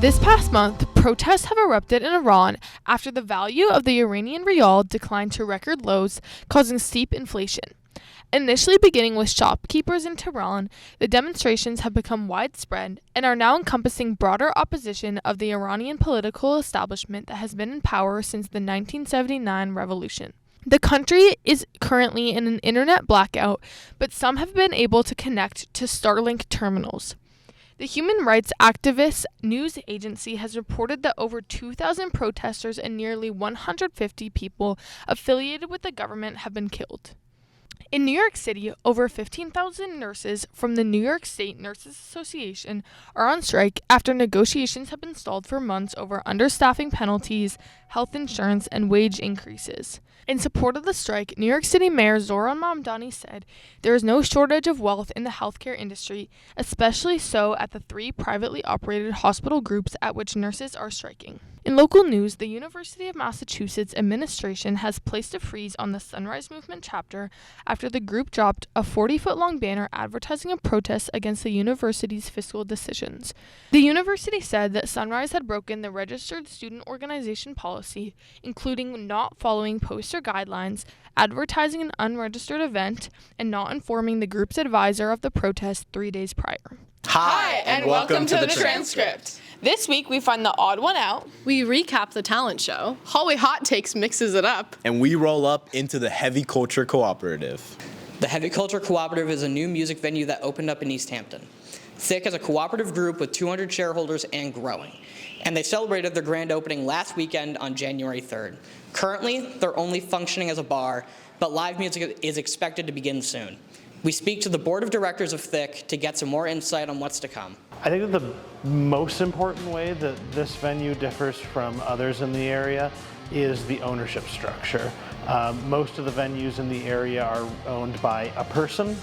This past month, protests have erupted in Iran after the value of the Iranian rial declined to record lows, causing steep inflation. Initially beginning with shopkeepers in Tehran, the demonstrations have become widespread and are now encompassing broader opposition of the Iranian political establishment that has been in power since the 1979 revolution. The country is currently in an internet blackout, but some have been able to connect to Starlink terminals. The human rights activist news agency has reported that over 2,000 protesters and nearly 150 people affiliated with the government have been killed. In New York City, over 15,000 nurses from the New York State Nurses Association are on strike after negotiations have been stalled for months over understaffing penalties, health insurance, and wage increases. In support of the strike, New York City Mayor Zohran Mamdani said there is no shortage of wealth in the healthcare industry, especially so at the 3 privately operated hospital groups at which nurses are striking. In local news, the University of Massachusetts administration has placed a freeze on the Sunrise Movement chapter after the group dropped a 40-foot-long banner advertising a protest against the university's fiscal decisions. The university said that Sunrise had broken the registered student organization policy, including not following poster guidelines, advertising an unregistered event, and not informing the group's advisor of the protest 3 days prior. Hi, and welcome to the Transcript. This week, we find the odd one out. We recap the talent show. Hallway Hot Takes mixes it up. And we roll up into the Heavy Culture Cooperative. The Heavy Culture Cooperative is a new music venue that opened up in East Hampton. Thick is a cooperative group with 200 shareholders and growing. And they celebrated their grand opening last weekend on January 3rd. Currently, they're only functioning as a bar, but live music is expected to begin soon. We speak to the board of directors of Thick to get some more insight on what's to come. I think that the most important way that this venue differs from others in the area is the ownership structure. Most of the venues in the area are owned by a person,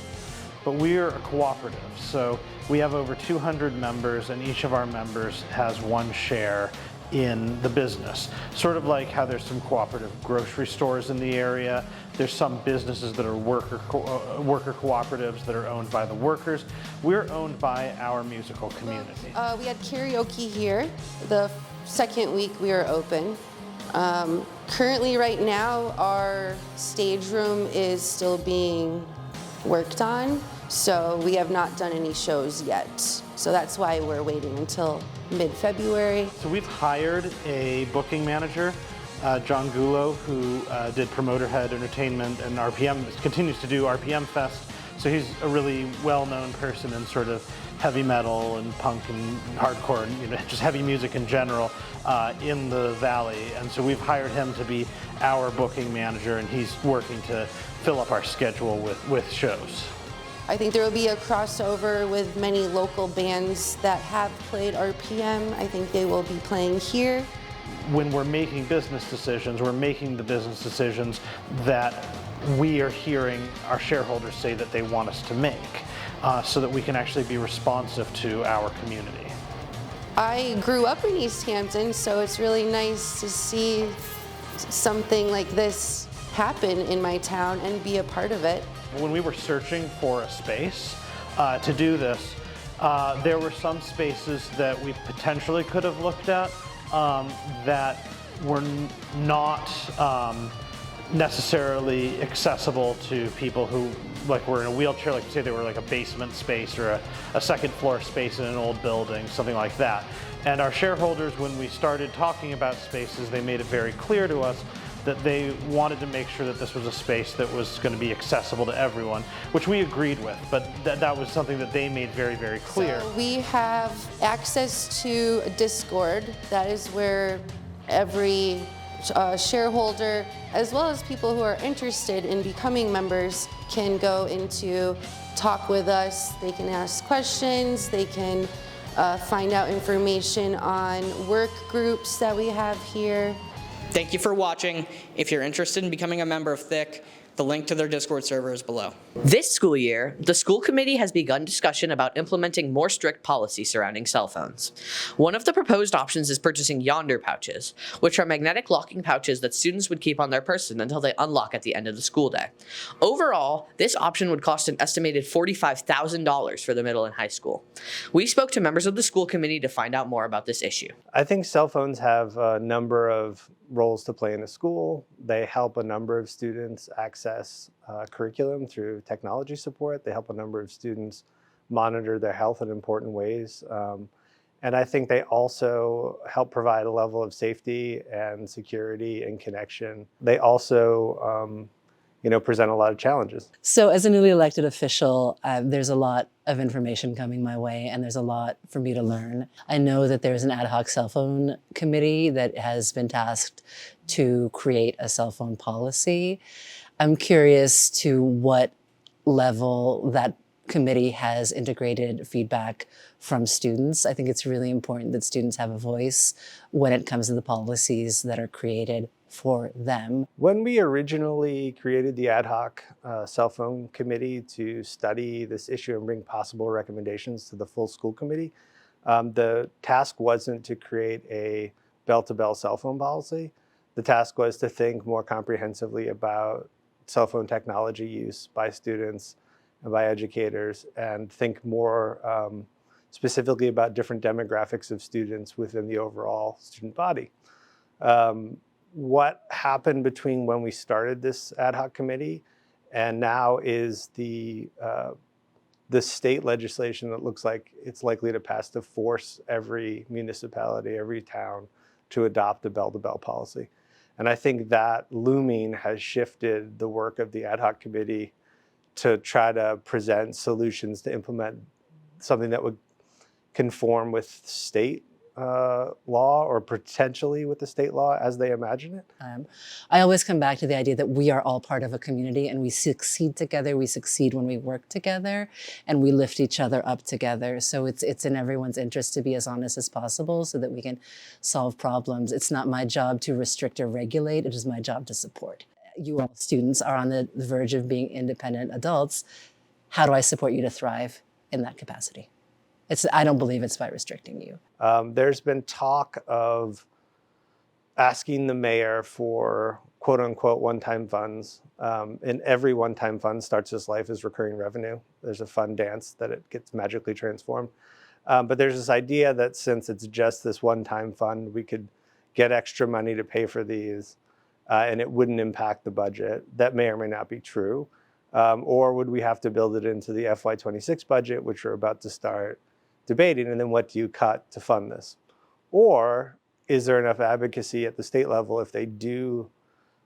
but we're a cooperative. So we have over 200 members, and each of our members has one share in the business. Sort of like how there's some cooperative grocery stores in the area. There's some businesses that are worker cooperatives that are owned by the workers. We're owned by our musical community. We had karaoke here the second week we were open. Currently right now our stage room is still being worked on, so we have not done any shows yet. So that's why we're waiting until mid-February. So we've hired a booking manager, John Gulo, who did Promoter Head Entertainment and RPM, continues to do RPM Fest. So he's a really well-known person in sort of heavy metal and punk and hardcore and just heavy music in general in the Valley. And so we've hired him to be our booking manager, and he's working to fill up our schedule with shows. I think there will be a crossover with many local bands that have played RPM. I think they will be playing here. When we're making business decisions, we're making the business decisions that we are hearing our shareholders say that they want us to make, so that we can actually be responsive to our community. I grew up in East Hampton, so it's really nice to see something like this happen in my town and be a part of it. When we were searching for a space to do this, there were some spaces that we potentially could have looked at that were not necessarily accessible to people who were in a wheelchair, like say they were like a basement space or a second floor space in an old building, something like that. And our shareholders, when we started talking about spaces, they made it very clear to us that they wanted to make sure that this was a space that was going to be accessible to everyone, which we agreed with, but that was something that they made very, very clear. So we have access to a Discord. That is where every shareholder, as well as people who are interested in becoming members, can go into talk with us. They can ask questions, they can find out information on work groups that we have here. Thank you for watching. If you're interested in becoming a member of Thick, the link to their Discord server is below. This school year, the school committee has begun discussion about implementing more strict policy surrounding cell phones. One of the proposed options is purchasing Yonder pouches, which are magnetic locking pouches that students would keep on their person until they unlock at the end of the school day. Overall, this option would cost an estimated $45,000 for the middle and high school. We spoke to members of the school committee to find out more about this issue. I think cell phones have a number of roles to play in a school. They help a number of students access curriculum through technology support. They help a number of students monitor their health in important ways. And I think they also help provide a level of safety and security and connection. They also present a lot of challenges. So as a newly elected official, there's a lot of information coming my way, and there's a lot for me to learn. I know that there's an ad hoc cell phone committee that has been tasked to create a cell phone policy. I'm curious to what level that committee has integrated feedback from students. I think it's really important that students have a voice when it comes to the policies that are created for them. When we originally created the ad hoc cell phone committee to study this issue and bring possible recommendations to the full school committee, the task wasn't to create a bell-to-bell cell phone policy. The task was to think more comprehensively about cell phone technology use by students and by educators, and think more specifically about different demographics of students within the overall student body. What happened between when we started this ad hoc committee and now is the state legislation that looks like it's likely to pass to force every municipality, every town to adopt a bell-to-bell policy. And I think that looming has shifted the work of the ad hoc committee to try to present solutions to implement something that would conform with state law, or potentially with the state law as they imagine it. I always come back to the idea that we are all part of a community, and we succeed together. We succeed when we work together, and we lift each other up together. So it's in everyone's interest to be as honest as possible so that we can solve problems. It's not my job to restrict or regulate. It is my job to support. You all students are on the verge of being independent adults. How do I support you to thrive in that capacity? I don't believe it's by restricting you. There's been talk of asking the mayor for quote unquote one-time funds. And every one-time fund starts its life as recurring revenue. There's a fund dance that it gets magically transformed. But there's this idea that since it's just this one-time fund, we could get extra money to pay for these and it wouldn't impact the budget. That may or may not be true. Or would we have to build it into the FY26 budget, which we're about to start debating, and then what do you cut to fund this? Or is there enough advocacy at the state level if they do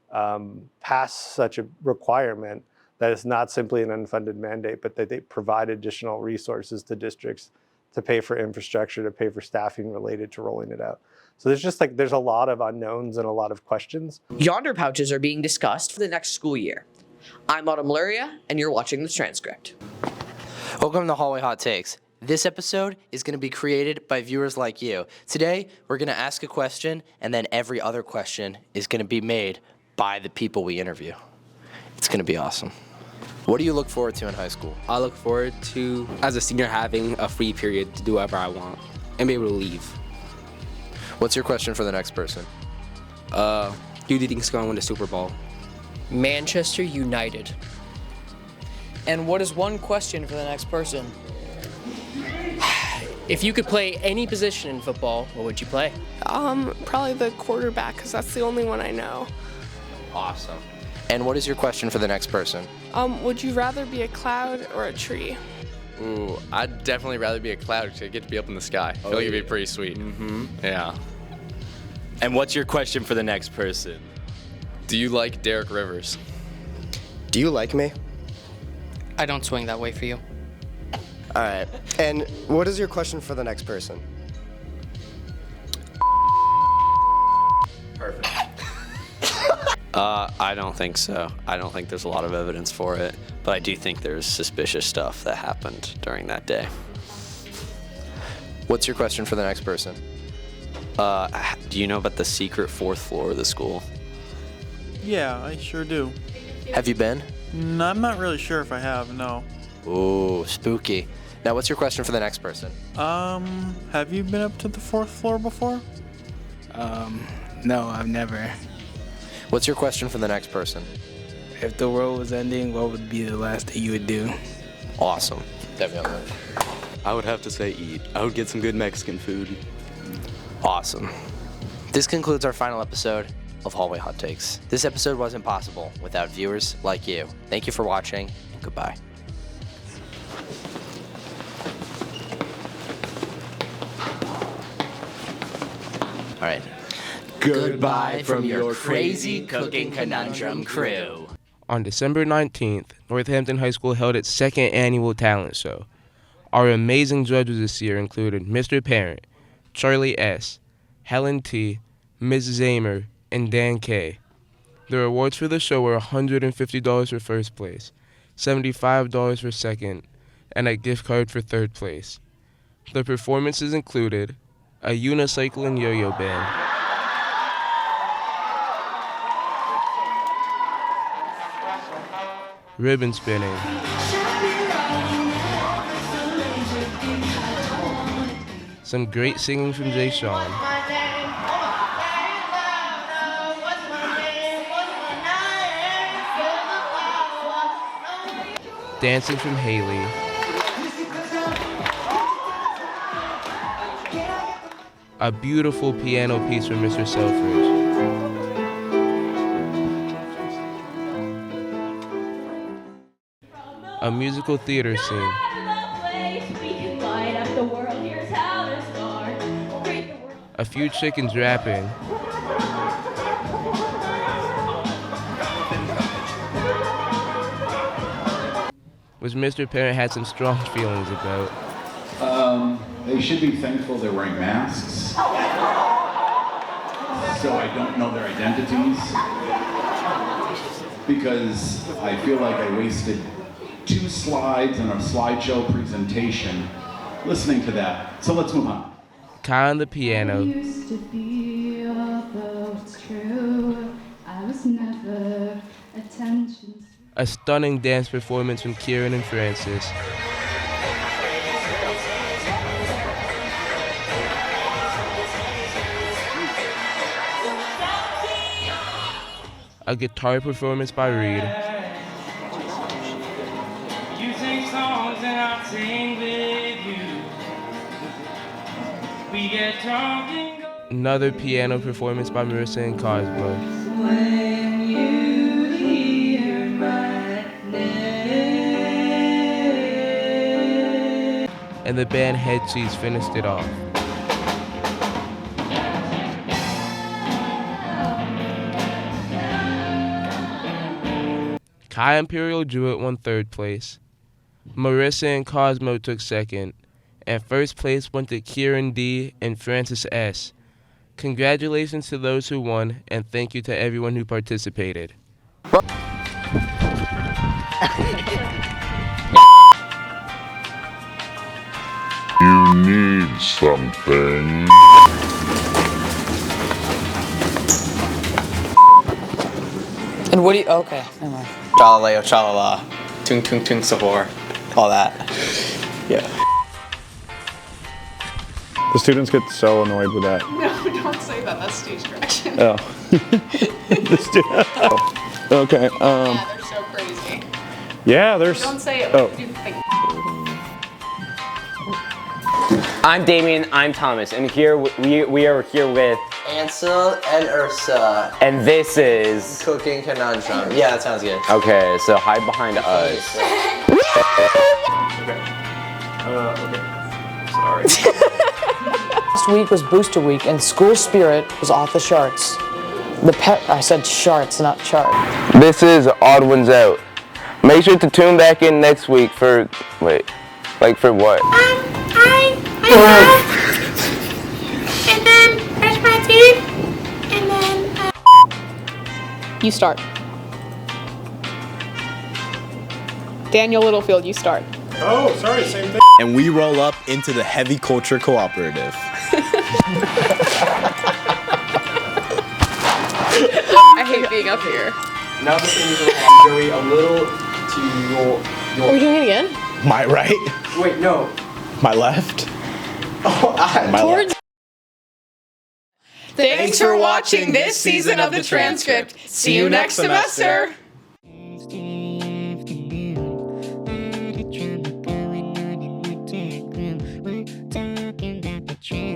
pass such a requirement that it's not simply an unfunded mandate, but that they provide additional resources to districts to pay for infrastructure, to pay for staffing related to rolling it out? So there's a lot of unknowns and a lot of questions. Yonder pouches are being discussed for the next school year. I'm Autumn Luria, and you're watching The Transcript. Welcome to Hallway Hot Takes. This episode is going to be created by viewers like you. Today, we're going to ask a question, and then every other question is going to be made by the people we interview. It's going to be awesome. What do you look forward to in high school? I look forward to, as a senior, having a free period to do whatever I want and be able to leave. What's your question for the next person? Who do you think is going to win the Super Bowl? Manchester United. And what is one question for the next person? If you could play any position in football, what would you play? Probably the quarterback, because that's the only one I know. Awesome. And what is your question for the next person? Would you rather be a cloud or a tree? Ooh, I'd definitely rather be a cloud because I get to be up in the sky. I feel like it'd be pretty sweet. Mm-hmm. Yeah. And what's your question for the next person? Do you like Derek Rivers? Do you like me? I don't swing that way for you. All right. And what is your question for the next person? Perfect. I don't think so. I don't think there's a lot of evidence for it, but I do think there's suspicious stuff that happened during that day. What's your question for the next person? Do you know about the secret fourth floor of the school? Yeah, I sure do. Have you been? I'm not really sure if I have, no. Ooh, spooky. Now, what's your question for the next person? Have you been up to the 4th floor before? No, I've never. What's your question for the next person? If the world was ending, what would be the last thing you would do? Awesome. Definitely. I would have to say eat. I would get some good Mexican food. Awesome. This concludes our final episode of Hallway Hot Takes. This episode wasn't possible without viewers like you. Thank you for watching, and goodbye. All right. Goodbye from your crazy cooking conundrum crew. On December 19th, Northampton High School held its second annual talent show. Our amazing judges this year included Mr. Parent, Charlie S., Helen T., Ms. Zamer, and Dan K. The awards for the show were $150 for first place, $75 for second, and a gift card for third place. The performances included a unicycle and yo-yo band, ribbon spinning, some great singing from Jay Sean, dancing from Haley, a beautiful piano piece from Mr. Selfridge, a musical theater scene, a few chickens rapping, which Mr. Parent had some strong feelings about. They should be thankful they're wearing masks, so I don't know their identities, because I feel like I wasted 2 slides and a slideshow presentation listening to that. So let's move on. Kai on the piano, Used to be, although it's true, I was never attention. a stunning dance performance from Kieran and Francis, a guitar performance by Reed, You sing songs and I sing with you. We get drunk and go. another piano performance by Marissa and Cosmo, When you hear my name. and the band Head Cheese finished it off. Kai Imperial Jewett won third place. Marissa and Cosmo took second. And first place went to Kieran D. and Francis S. Congratulations to those who won, and thank you to everyone who participated. You need something. And what do you? Okay, never mind. Chalaleo, chalala, tung tung tung sahor, all that. Yeah. The students get so annoyed with that. No, don't say that. That's stage direction. Oh. Oh. Okay. Yeah, they're so crazy. Yeah, there's. Don't say it. Oh. You think. I'm Damien, I'm Thomas, and here we are here with Ansel and Ursa. and this is Cooking Conundrum. Yeah, that sounds good. okay, so hide behind us. Last week was Booster Week, and school spirit was off the charts. I said charts, not chart. This is Odd Ones Out. Make sure to tune back in next week for, for what? And then brush my teeth, and then You start. Daniel Littlefield, you start. Oh, sorry, same thing. And we roll up into the Heavy Culture Cooperative. I hate being up here. Now the thing is, Joey, a little to your. Are we doing it again? My right? Wait, no. My left? My Towards. left. Thanks for watching this season of the Transcript. See you next semester. Transcript.